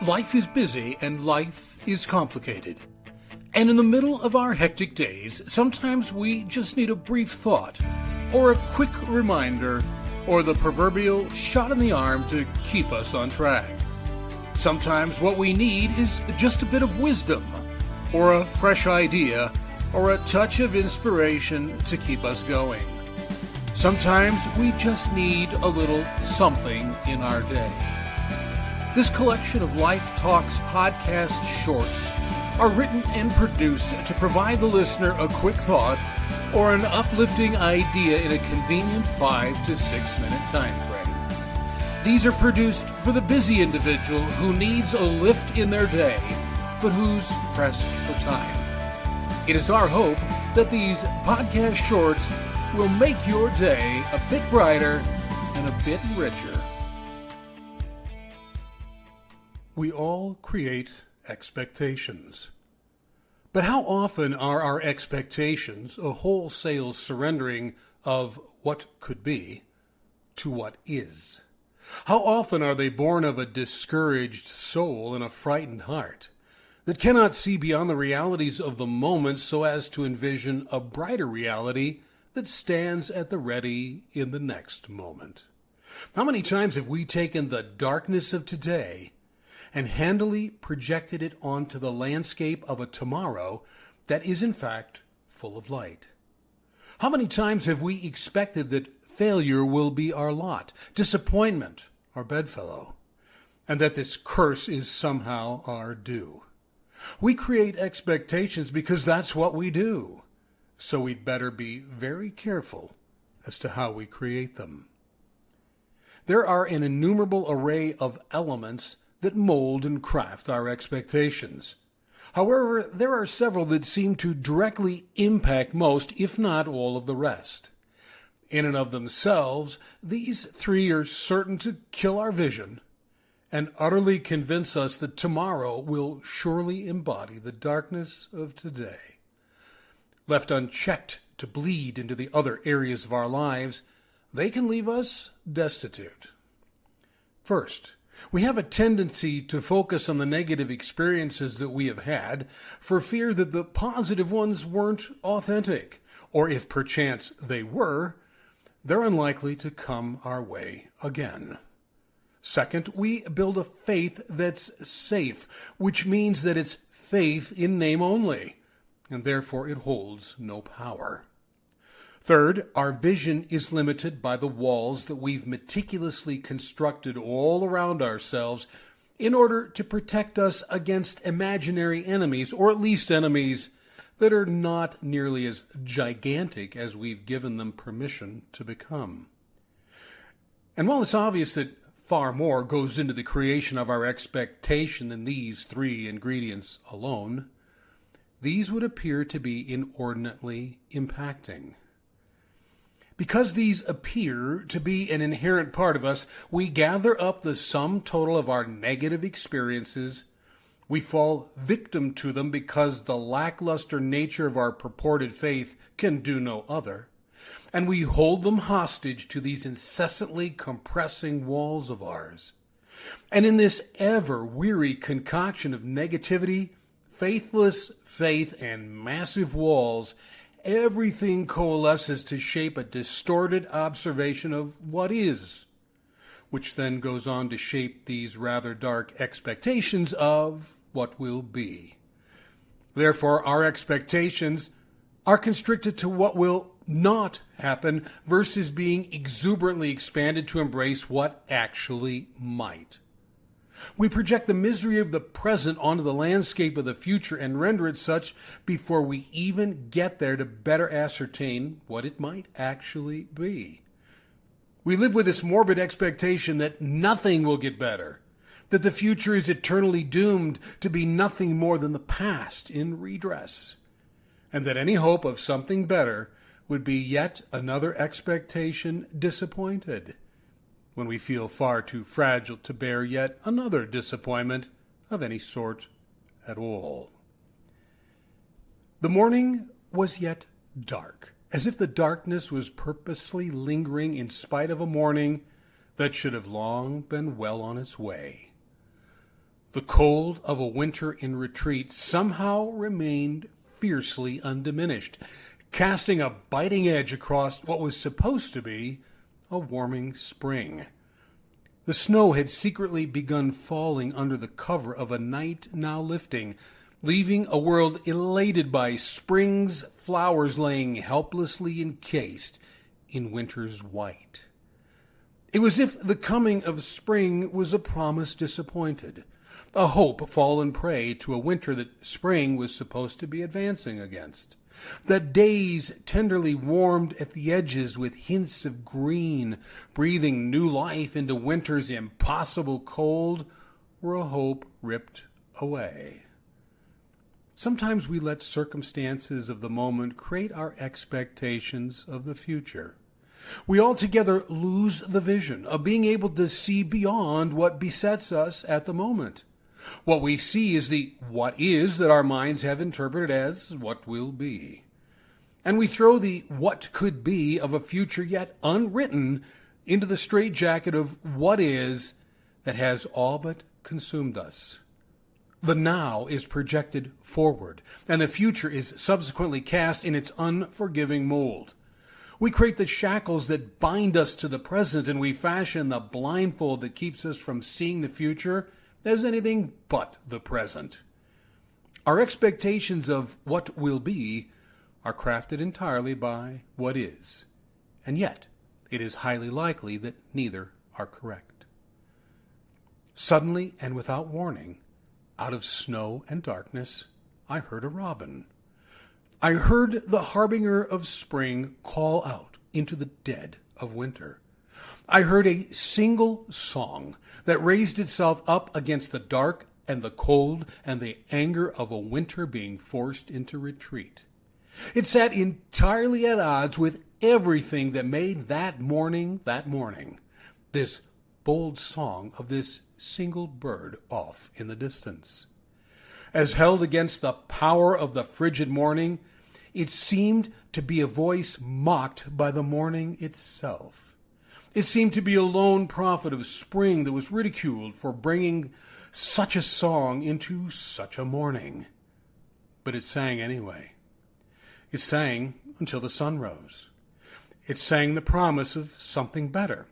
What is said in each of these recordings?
Life is busy and life is complicated. And in the middle of our hectic days, sometimes we just need a brief thought, or a quick reminder, or the proverbial shot in the arm to keep us on track. Sometimes what we need is just a bit of wisdom, or a fresh idea, or a touch of inspiration to keep us going. Sometimes we just need a little something in our day. This collection of Life Talks podcast shorts are written and produced to provide the listener a quick thought or an uplifting idea in a convenient 5 to 6 minute time frame. These are produced for the busy individual who needs a lift in their day, but who's pressed for time. It is our hope that these podcast shorts will make your day a bit brighter and a bit richer. We all create expectations. But how often are our expectations a wholesale surrendering of what could be to what is? How often are they born of a discouraged soul and a frightened heart that cannot see beyond the realities of the moment so as to envision a brighter reality that stands at the ready in the next moment? How many times have we taken the darkness of today and handily projected it onto the landscape of a tomorrow that is in fact full of light? How many times have we expected that failure will be our lot, disappointment our bedfellow, and that this curse is somehow our due? We create expectations because that's what we do, so we'd better be very careful as to how we create them. There are an innumerable array of elements that mold and craft our expectations. However, there are several that seem to directly impact most, if not all, of the rest. In and of themselves, these three are certain to kill our vision and utterly convince us that tomorrow will surely embody the darkness of today. Left unchecked to bleed into the other areas of our lives, they can leave us destitute. First, we have a tendency to focus on the negative experiences that we have had for fear that the positive ones weren't authentic, or if perchance they were, they're unlikely to come our way again. Second, we build a faith that's safe, which means that it's faith in name only, and therefore it holds no power. Third, our vision is limited by the walls that we've meticulously constructed all around ourselves in order to protect us against imaginary enemies, or at least enemies that are not nearly as gigantic as we've given them permission to become. And while it's obvious that far more goes into the creation of our expectation than these three ingredients alone, these would appear to be inordinately impacting. Because these appear to be an inherent part of us, we gather up the sum total of our negative experiences. We fall victim to them because the lackluster nature of our purported faith can do no other. And we hold them hostage to these incessantly compressing walls of ours. And in this ever-weary concoction of negativity, faithless faith, and massive walls, everything coalesces to shape a distorted observation of what is, which then goes on to shape these rather dark expectations of what will be. Therefore, our expectations are constricted to what will not happen versus being exuberantly expanded to embrace what actually might. We project the misery of the present onto the landscape of the future and render it such before we even get there to better ascertain what it might actually be. We live with this morbid expectation that nothing will get better, that the future is eternally doomed to be nothing more than the past in redress, and that any hope of something better would be yet another expectation disappointed, when we feel far too fragile to bear yet another disappointment of any sort at all. The morning was yet dark, as if the darkness was purposely lingering in spite of a morning that should have long been well on its way. The cold of a winter in retreat somehow remained fiercely undiminished, casting a biting edge across what was supposed to be a warming spring. The snow had secretly begun falling under the cover of a night now lifting, leaving a world elated by spring's flowers laying helplessly encased in winter's white. It was as if the coming of spring was a promise disappointed, a hope fallen prey to a winter that spring was supposed to be advancing against. That days tenderly warmed at the edges with hints of green, breathing new life into winter's impossible cold, were a hope ripped away. Sometimes we let circumstances of the moment create our expectations of the future. We altogether lose the vision of being able to see beyond what besets us at the moment. What we see is the what is that our minds have interpreted as what will be. And we throw the what could be of a future yet unwritten into the straitjacket of what is that has all but consumed us. The now is projected forward, and the future is subsequently cast in its unforgiving mold. We create the shackles that bind us to the present, and we fashion the blindfold that keeps us from seeing the future as anything but the present. Our expectations of what will be are crafted entirely by what is, and yet it is highly likely that neither are correct. Suddenly and without warning, out of snow and darkness, I heard a robin. I heard the harbinger of spring call out into the dead of winter. I heard a single song that raised itself up against the dark and the cold and the anger of a winter being forced into retreat. It sat entirely at odds with everything that made that morning, this bold song of this single bird off in the distance. As held against the power of the frigid morning, it seemed to be a voice mocked by the morning itself. It seemed to be a lone prophet of spring that was ridiculed for bringing such a song into such a morning. But it sang anyway. It sang until the sun rose. It sang the promise of something better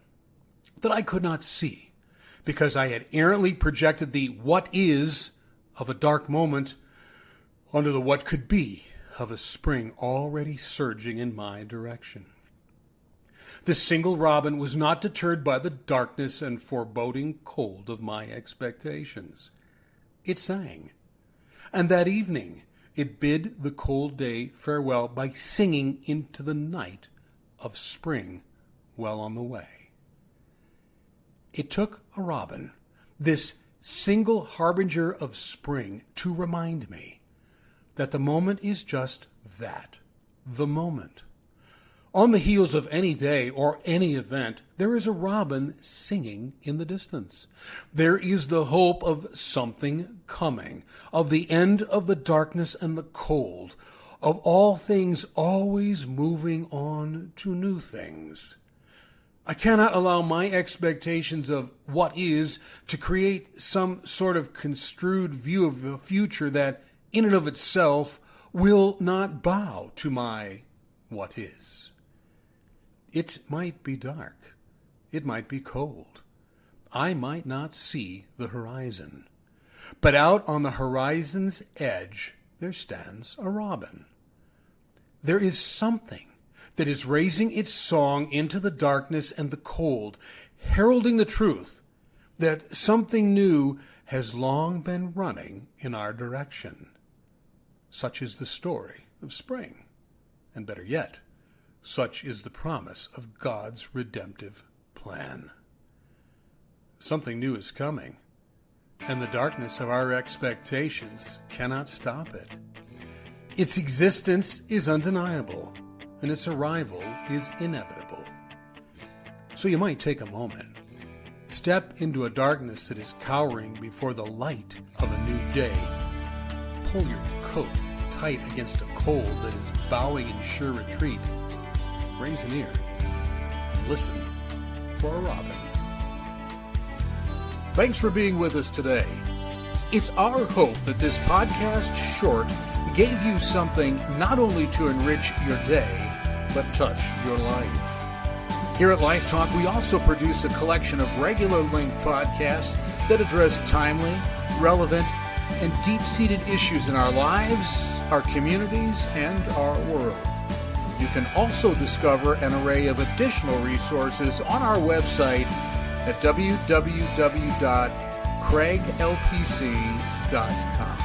that I could not see because I had errantly projected the what is of a dark moment onto the what could be of a spring already surging in my direction. The single robin was not deterred by the darkness and foreboding cold of my expectations. It sang, and that evening it bid the cold day farewell by singing into the night of spring well on the way. It took a robin, this single harbinger of spring, to remind me that the moment is just that, the moment. On the heels of any day or any event, there is a robin singing in the distance. There is the hope of something coming, of the end of the darkness and the cold, of all things always moving on to new things. I cannot allow my expectations of what is to create some sort of construed view of the future that, in and of itself, will not bow to my what is. It might be dark. It might be cold. I might not see the horizon. But out on the horizon's edge, there stands a robin. There is something that is raising its song into the darkness and the cold, heralding the truth that something new has long been running in our direction. Such is the story of spring, and better yet, such is the promise of God's redemptive plan. Something new is coming, and the darkness of our expectations cannot stop it. Its existence is undeniable, and its arrival is inevitable. So you might take a moment, step into a darkness that is cowering before the light of a new day, pull your coat tight against a cold that is bowing in sure retreat, raise an ear, and listen for a robin. Thanks for being with us today. It's our hope that this podcast short gave you something not only to enrich your day, but touch your life. Here at Life Talk, we also produce a collection of regular-length podcasts that address timely, relevant, and deep-seated issues in our lives, our communities, and our world. You can also discover an array of additional resources on our website at www.craiglpc.com.